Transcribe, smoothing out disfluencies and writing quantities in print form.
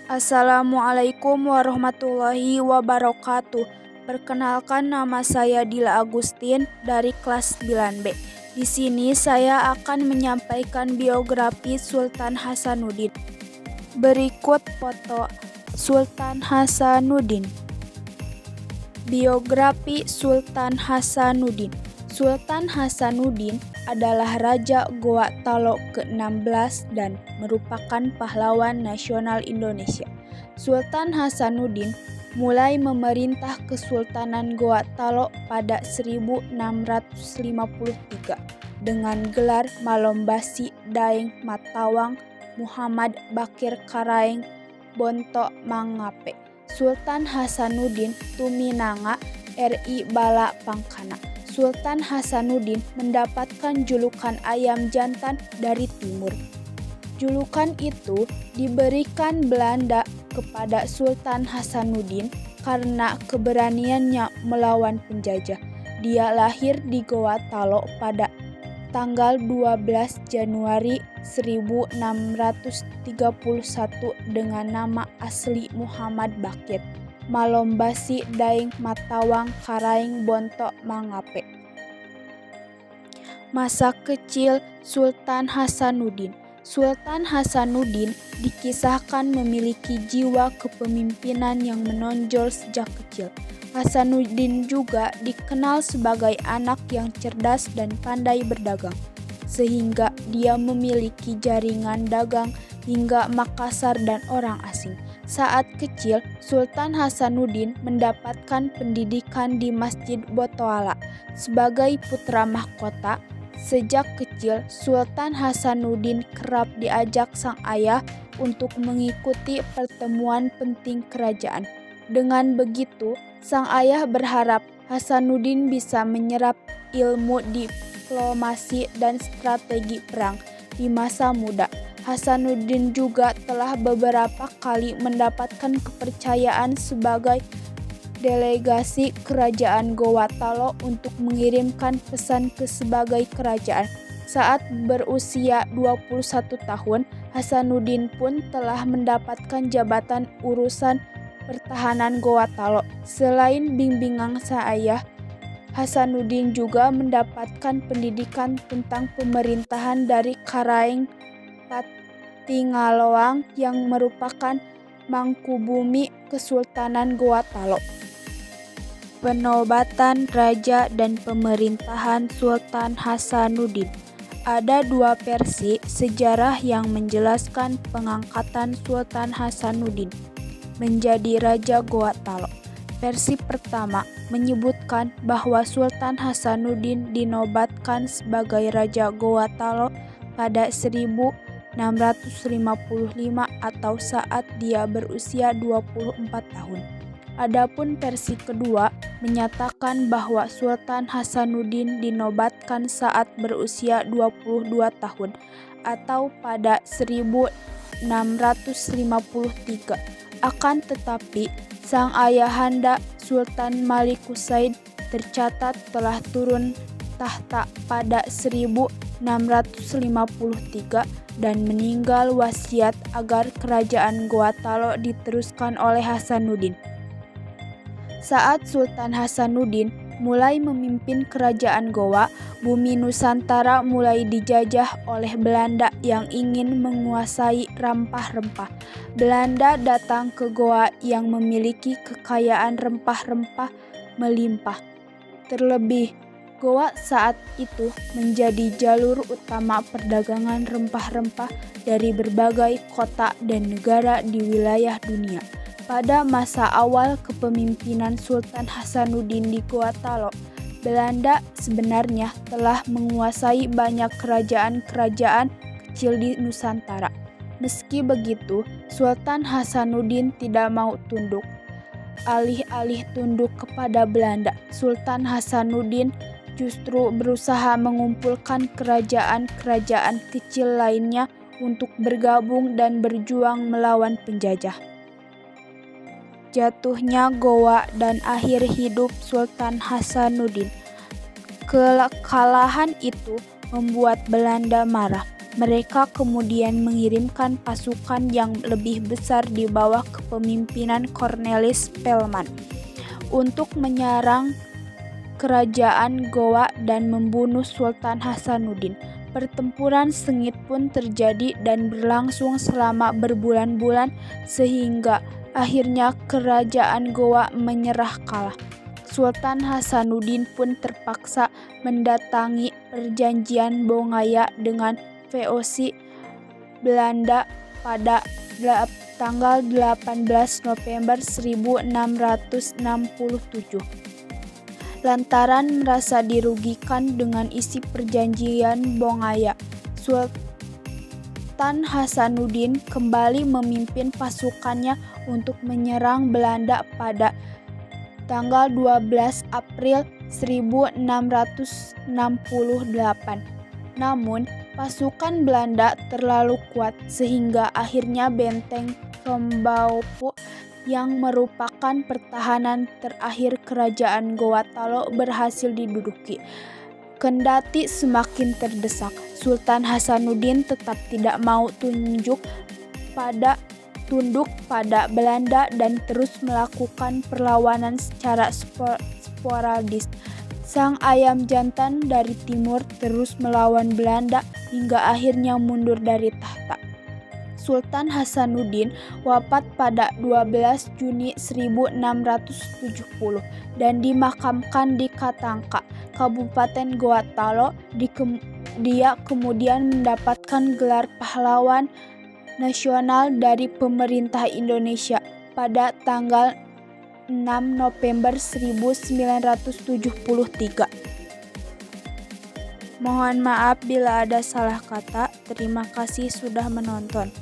Assalamualaikum warahmatullahi wabarakatuh. Perkenalkan, nama saya Dila Agustin dari kelas 9B. Di sini saya akan menyampaikan biografi Sultan Hasanuddin. Berikut foto Sultan Hasanuddin. Biografi Sultan Hasanuddin. Sultan Hasanuddin adalah Raja Goa Talok ke-16 dan merupakan pahlawan nasional Indonesia. Sultan Hasanuddin mulai memerintah Kesultanan Goa Talok pada 1653 dengan gelar Malombasi Daeng Matawang Muhammad Bakir Karaeng Bonto Mangape. Sultan Hasanuddin Tuminanga RI Bala Pangkana. Sultan Hasanuddin mendapatkan julukan ayam jantan dari timur. Julukan itu diberikan Belanda kepada Sultan Hasanuddin karena keberaniannya melawan penjajah. Dia lahir di Goa Talok pada tanggal 12 Januari 1631 dengan nama asli Muhammad Bakir Malombasi Daeng Matawang Karaeng Bonto Mangape. Masa kecil Sultan Hasanuddin. Sultan Hasanuddin dikisahkan memiliki jiwa kepemimpinan yang menonjol sejak kecil. Hasanuddin juga dikenal sebagai anak yang cerdas dan pandai berdagang, sehingga dia memiliki jaringan dagang hingga Makassar dan orang asing. Saat kecil, Sultan Hasanuddin mendapatkan pendidikan di Masjid Botoala sebagai putra mahkota. Sejak kecil, Sultan Hasanuddin kerap diajak sang ayah untuk mengikuti pertemuan penting kerajaan. Dengan begitu, sang ayah berharap Hasanuddin bisa menyerap ilmu diplomasi dan strategi perang di masa muda. Hasanuddin juga telah beberapa kali mendapatkan kepercayaan sebagai delegasi kerajaan Goa Talok untuk mengirimkan pesan ke sebagai kerajaan. Saat berusia 21 tahun, Hasanuddin pun telah mendapatkan jabatan urusan pertahanan Goa Talok. Selain bimbingan sang ayah, Hasanuddin juga mendapatkan pendidikan tentang pemerintahan dari Karaeng Patingaloang yang merupakan mangkubumi Kesultanan Goa Talok. Penobatan Raja dan Pemerintahan Sultan Hasanuddin. Ada dua versi sejarah yang menjelaskan pengangkatan Sultan Hasanuddin menjadi Raja Goa Talok. Versi pertama menyebutkan bahwa Sultan Hasanuddin dinobatkan sebagai Raja Goa Talok pada 1655 atau saat dia berusia 24 tahun. Adapun versi kedua menyatakan bahwa Sultan Hasanuddin dinobatkan saat berusia 22 tahun atau pada 1653. Akan tetapi, sang ayahanda Sultan Malikusaid tercatat telah turun tahta pada 1653 dan meninggal wasiat agar kerajaan Goa Talok diteruskan oleh Hasanuddin. Saat Sultan Hasanuddin mulai memimpin kerajaan Goa, bumi Nusantara mulai dijajah oleh Belanda yang ingin menguasai rempah-rempah. Belanda datang ke Goa yang memiliki kekayaan rempah-rempah melimpah. Terlebih, Goa saat itu menjadi jalur utama perdagangan rempah-rempah dari berbagai kota dan negara di wilayah dunia. Pada masa awal kepemimpinan Sultan Hasanuddin di Goa Talok, Belanda sebenarnya telah menguasai banyak kerajaan-kerajaan kecil di Nusantara. Meski begitu, Sultan Hasanuddin tidak mau tunduk. Alih-alih tunduk kepada Belanda, Sultan Hasanuddin justru berusaha mengumpulkan kerajaan-kerajaan kecil lainnya untuk bergabung dan berjuang melawan penjajah. Jatuhnya Goa dan akhir hidup Sultan Hasanuddin. Kekalahan itu membuat Belanda marah. Mereka kemudian mengirimkan pasukan yang lebih besar di bawah kepemimpinan Cornelis Spelman untuk menyerang kerajaan Gowa dan membunuh Sultan Hasanuddin. Pertempuran sengit pun terjadi dan berlangsung selama berbulan-bulan sehingga akhirnya kerajaan Gowa menyerah kalah. Sultan Hasanuddin pun terpaksa mendatangi perjanjian Bongaya dengan VOC Belanda pada tanggal 18 November 1667. Lantaran merasa dirugikan dengan isi perjanjian Bongaya, Sultan Hasanuddin kembali memimpin pasukannya untuk menyerang Belanda pada tanggal 12 April 1668. Namun, pasukan Belanda terlalu kuat sehingga akhirnya benteng Tombaupu yang merupakan pertahanan terakhir kerajaan Gowa Talo berhasil diduduki. Kendati semakin terdesak, Sultan Hasanuddin tetap tidak mau tunduk pada Belanda dan terus melakukan perlawanan secara sporadis. Sang ayam jantan dari timur terus melawan Belanda hingga akhirnya mundur dari tahta. Sultan Hasanuddin wafat pada 12 Juni 1670 dan dimakamkan di Katangka, Kabupaten Goa Talo. Dia kemudian mendapatkan gelar pahlawan nasional dari pemerintah Indonesia pada tanggal 6 November 1973. Mohon maaf bila ada salah kata. Terima kasih sudah menonton.